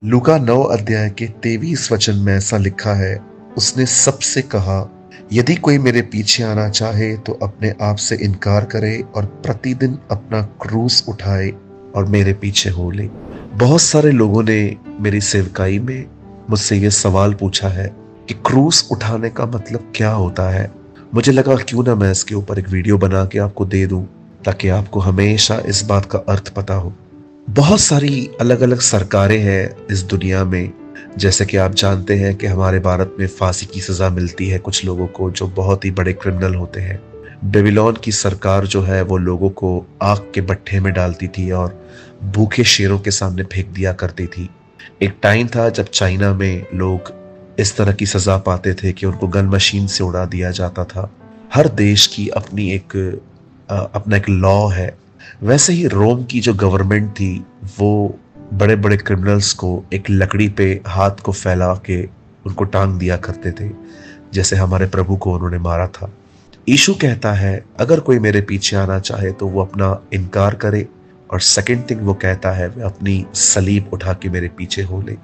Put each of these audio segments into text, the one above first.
लूका 9 अध्याय के 23 वचन में ऐसा लिखा है, उसने सबसे कहा, यदि कोई मेरे पीछे आना चाहे तो अपने आप से इनकार करे और प्रतिदिन अपना क्रूस उठाए और मेरे पीछे हो ले। बहुत सारे लोगों ने मेरी सेवकाई में मुझसे ये सवाल पूछा है कि क्रूस उठाने का मतलब क्या होता है। मुझे लगा क्यों ना मैं इसके ऊपर एक वीडियो बना के आपको दे दूं, ताकि आपको हमेशा इस बात का अर्थ पता हो। बहुत सारी अलग अलग सरकारें हैं इस दुनिया में। जैसे कि आप जानते हैं कि हमारे भारत में फांसी की सजा मिलती है कुछ लोगों को जो बहुत ही बड़े क्रिमिनल होते हैं। बेबीलोन की सरकार जो है वो लोगों को आग के भट्ठे में डालती थी और भूखे शेरों के सामने फेंक दिया करती थी। एक टाइम था जब चाइना में लोग इस तरह की सजा पाते थे कि उनको गन मशीन से उड़ा दिया जाता था। हर देश की अपना एक लॉ है। वैसे ही रोम की जो गवर्नमेंट थी वो बड़े बड़े क्रिमिनल्स को एक लकड़ी पे हाथ को फैला के उनको टांग दिया करते थे, जैसे हमारे प्रभु को उन्होंने मारा था। यीशु कहता है अगर कोई मेरे पीछे आना चाहे तो वो अपना इनकार करे, और सेकंड थिंग वो कहता है वह अपनी सलीब उठा के मेरे पीछे हो ले।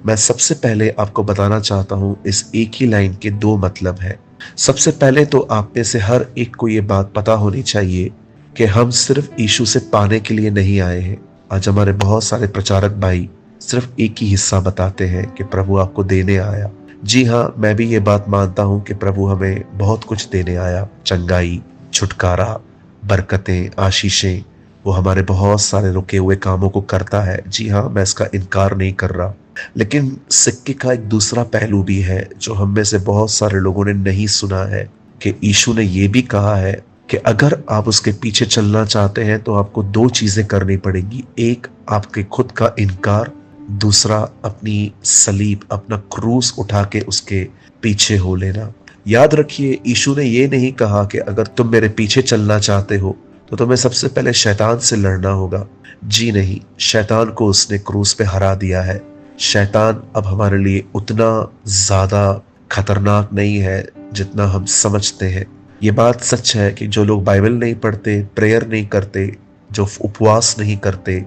मैं सबसे पहले आपको बताना चाहता हूं इस एक ही लाइन के दो मतलब है। सबसे पहले तो आप में से हर एक को ये बात पता होनी चाहिए कि हम सिर्फ यीशु से पाने के लिए नहीं आए हैं। आज हमारे बहुत सारे प्रचारक भाई सिर्फ एक ही हिस्सा बताते हैं कि प्रभु आपको देने आया। जी हाँ, मैं भी ये बात मानता हूँ कि प्रभु हमें बहुत कुछ देने आया, चंगाई, छुटकारा, बरकतें, आशीषें। वो हमारे बहुत सारे रुके हुए कामों को करता है। जी हाँ, मैं इसका इनकार नहीं कर रहा, लेकिन सिक्के का एक दूसरा पहलू भी है जो हम में से बहुत सारे लोगों ने नहीं सुना है कि यीशु ने ये भी कहा है कि अगर आप उसके पीछे चलना चाहते हैं तो आपको दो चीजें करनी पड़ेगी। एक, आपके खुद का इनकार, दूसरा अपनी सलीब, अपना क्रूस उठा के उसके पीछे हो लेना। याद रखिए, यीशु ने ये नहीं कहा कि अगर तुम मेरे पीछे चलना चाहते हो तो तुम्हें सबसे पहले शैतान से लड़ना होगा। जी नहीं, शैतान को उसने क्रूस पे हरा दिया है। शैतान अब हमारे लिए उतना ज्यादा खतरनाक नहीं है जितना हम समझते हैं। ये बात सच है कि जो लोग बाइबल नहीं पढ़ते, प्रेयर नहीं करते, जो उपवास नहीं करते,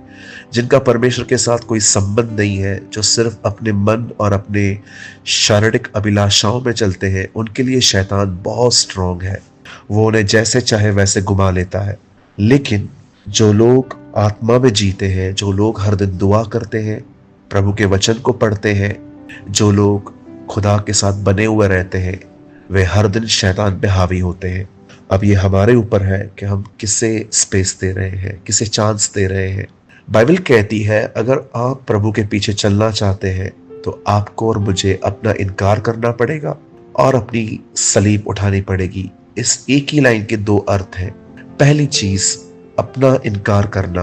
जिनका परमेश्वर के साथ कोई संबंध नहीं है, जो सिर्फ अपने मन और अपने शारीरिक अभिलाषाओं में चलते हैं, उनके लिए शैतान बहुत स्ट्रांग है। वो उन्हें जैसे चाहे वैसे घुमा लेता है। लेकिन जो लोग आत्मा में जीते हैं, जो लोग हर दिन दुआ करते हैं, प्रभु के वचन को पढ़ते हैं, जो लोग खुदा के साथ बने हुए रहते हैं, वे हर दिन शैतान पे हावी होते हैं। अब ये हमारे ऊपर है कि हम किसे स्पेस दे रहे हैं, किसे चांस दे रहे हैं। बाइबल कहती है अगर आप प्रभु के पीछे चलना चाहते हैं तो आपको और मुझे अपना इनकार करना पड़ेगा और अपनी सलीब उठानी पड़ेगी। इस एक ही लाइन के दो अर्थ हैं। पहली चीज, अपना इनकार करना।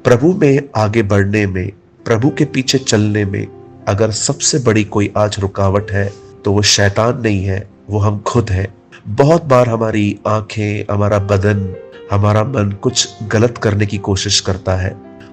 प्रभु में आगे बढ़ने में, प्रभु के पीछे चलने में अगर सबसे बड़ी कोई आज रुकावट है तो वो शैतान नहीं है, वो हम खुद हैं। बहुत बार हमारी आंखें, हमारा बदन, हमारा मन कुछ गलत करने की कोशिश करता है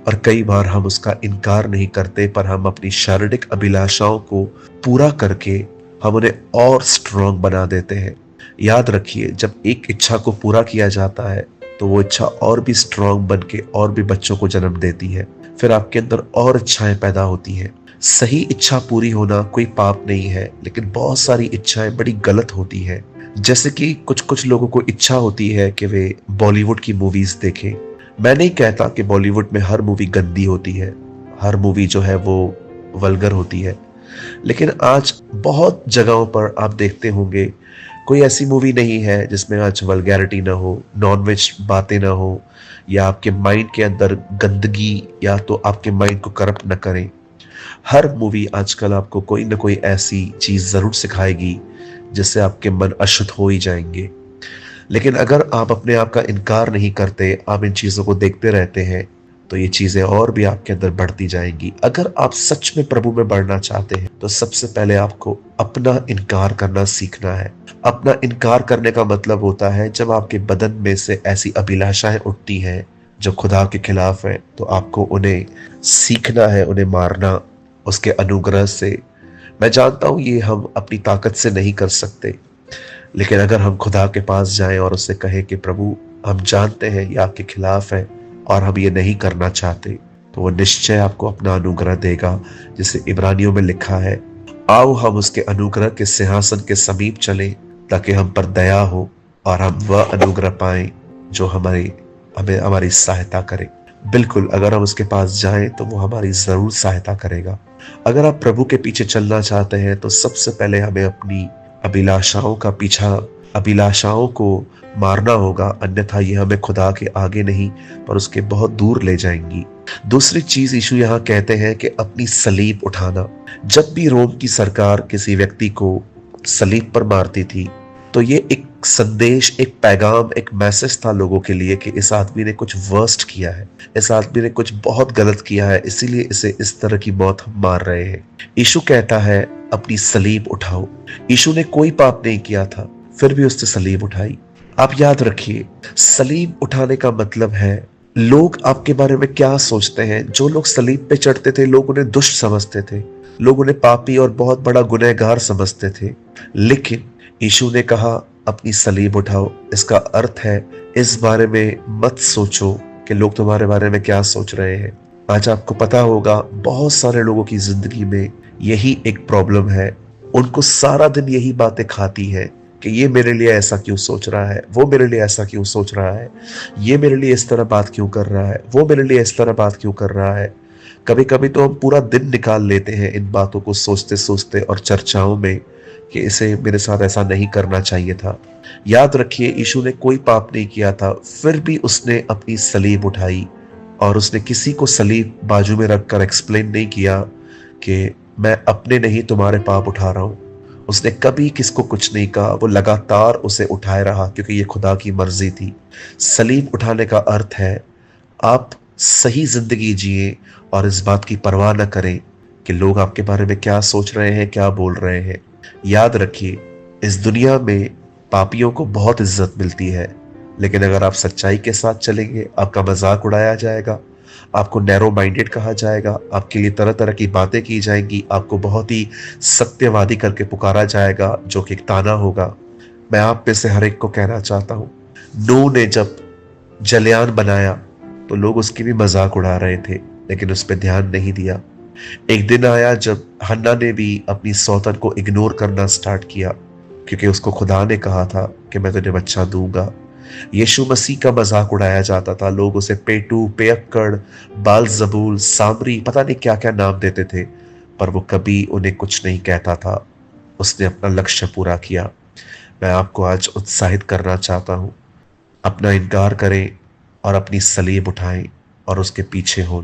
और कई बार हम उसका इनकार नहीं करते, पर हम अपनी शारीरिक अभिलाषाओं को पूरा करके हम उन्हें और स्ट्रांग बना देते हैं। याद रखिए, जब एक इच्छा को पूरा किया जाता है तो वो इच्छा और भी स्ट्रांग बन के और भी बच्चों को जन्म देती है। फिर आपके अंदर और इच्छाएं पैदा होती हैं। सही इच्छा पूरी होना कोई पाप नहीं है, लेकिन बहुत सारी इच्छाएं बड़ी गलत होती हैं। जैसे कि कुछ लोगों को इच्छा होती है कि वे बॉलीवुड की मूवीज देखें। मैं नहीं कहता कि बॉलीवुड में हर मूवी गंदी होती है, हर मूवी जो है वो वल्गर होती है, लेकिन आज बहुत जगहों पर आप देखते होंगे कोई ऐसी मूवी नहीं है जिसमें आज वल्गैरिटी ना हो, नॉनवेज बातें ना हो, या आपके माइंड के अंदर गंदगी या तो आपके माइंड को करप्ट न करें। हर मूवी आजकल आपको कोई ना कोई ऐसी चीज जरूर सिखाएगी जिससे आपके मन अशुद्ध हो ही जाएंगे। लेकिन अगर आप अपने आप का इनकार नहीं करते, आप इन चीजों को देखते रहते हैं, तो ये चीजें और भी आपके अंदर बढ़ती जाएंगी। अगर आप सच में प्रभु में बढ़ना चाहते हैं तो सबसे पहले आपको अपना इनकार करना सीखना है। अपना इनकार करने का मतलब होता है जब आपके बदन में से ऐसी अभिलाषाएं उठती हैं जो खुदा के खिलाफ है, तो आपको उन्हें सीखना है, उन्हें मारना उसके अनुग्रह से। मैं जानता हूं ये हम अपनी ताकत से नहीं कर सकते, लेकिन अगर हम खुदा के पास जाएं और उससे कहें कि प्रभु, हम जानते हैं ये आपके खिलाफ है और हम ये नहीं करना चाहते, तो वो निश्चय आपको अपना अनुग्रह देगा, जिसे इब्रानियों में लिखा है, आओ हम उसके अनुग्रह के सिंहासन के समीप चलें, ताकि हम पर दया हो और हम वह अनुग्रह पाएं जो हमें हमारी सहायता करे। बिल्कुल, अगर हम उसके पास जाएं तो वो हमारी जरूर सहायता करेगा। अगर आप प्रभु के पीछे चलना चाहते हैं तो सबसे पहले हमें अपनी अभिलाषाओं को मारना होगा, अन्यथा ये हमें खुदा के आगे नहीं पर उसके बहुत दूर ले जाएंगी। दूसरी चीज यीशु यहाँ कहते हैं कि अपनी सलीब उठाना। जब भी रोम की सरकार किसी व्यक्ति को सलीब पर मारती थी तो ये एक संदेश, एक पैगाम, एक मैसेज था लोगों के लिए कि इस आदमी ने कुछ वर्स्ट किया है, इस आदमी ने कुछ बहुत गलत किया है, इसीलिए इसे इस तरह की मौत हम मार रहे हैं। यीशु कहता है अपनी सलीब उठाओ। यीशु ने कोई पाप नहीं किया था, फिर भी उसने सलीब उठाई। आप याद रखिए, सलीब उठाने का मतलब है लोग आपके बारे में क्या सोचते हैं। जो लोग सलीब पे चढ़ते थे, लोग उन्हें दुष्ट समझते थे, लोग उन्हें पापी और बहुत बड़ा गुनहगार समझते थे। लेकिन यीशु ने कहा अपनी सलीब उठाओ। इसका अर्थ है इस बारे में मत सोचो कि लोग तुम्हारे बारे में क्या सोच रहे हैं। आज आपको पता होगा बहुत सारे लोगों की जिंदगी में यही एक प्रॉब्लम है। उनको सारा दिन यही बातें खाती है कि ये मेरे लिए ऐसा क्यों सोच रहा है, वो मेरे लिए ऐसा क्यों सोच रहा है, ये मेरे लिए इस तरह बात क्यों कर रहा है, वो मेरे लिए इस तरह बात क्यों कर रहा है। कभी कभी तो हम पूरा दिन निकाल लेते हैं इन बातों को सोचते सोचते और चर्चाओं में कि इसे मेरे साथ ऐसा नहीं करना चाहिए था। याद रखिए, यीशु ने कोई पाप नहीं किया था, फिर भी उसने अपनी सलीब उठाई और उसने किसी को सलीब बाजू में रखकर एक्सप्लेन नहीं किया कि मैं अपने नहीं तुम्हारे पाप उठा रहा हूं। उसने कभी किसको कुछ नहीं कहा, वो लगातार उसे उठाए रहा क्योंकि ये खुदा की मर्जी थी। सलीब उठाने का अर्थ है आप सही जिंदगी जिए और इस बात की परवाह न करें कि लोग आपके बारे में क्या सोच रहे हैं, क्या बोल रहे हैं। याद रखिए, इस दुनिया में पापियों को बहुत इज्जत मिलती है, लेकिन अगर आप सच्चाई के साथ चलेंगे आपका मजाक उड़ाया जाएगा, आपको नैरो माइंडेड कहा जाएगा, आपके लिए तरह तरह की बातें की जाएंगी, आपको बहुत ही सत्यवादी करके पुकारा जाएगा, जो कि एक ताना होगा। मैं आप में से हर एक को कहना चाहता हूं, नूह ने जब जलयान बनाया तो लोग उसकी भी मजाक उड़ा रहे थे, लेकिन उस पर ध्यान नहीं दिया। एक दिन आया जब हन्ना ने भी अपनी सौतन को इग्नोर करना स्टार्ट किया, क्योंकि उसको खुदा ने कहा था कि मैं तुझे बच्चा दूंगा। यीशु मसीह का मजाक उड़ाया जाता था, लोग उसे पेटू, पेयक्कड़, बालजबूल, सामरी, पता नहीं क्या क्या नाम देते थे, पर वो कभी उन्हें कुछ नहीं कहता था। उसने अपना लक्ष्य पूरा किया। मैं आपको आज उत्साहित करना चाहता हूं, अपना इनकार करें और अपनी सलीब उठाएं और उसके पीछे हो।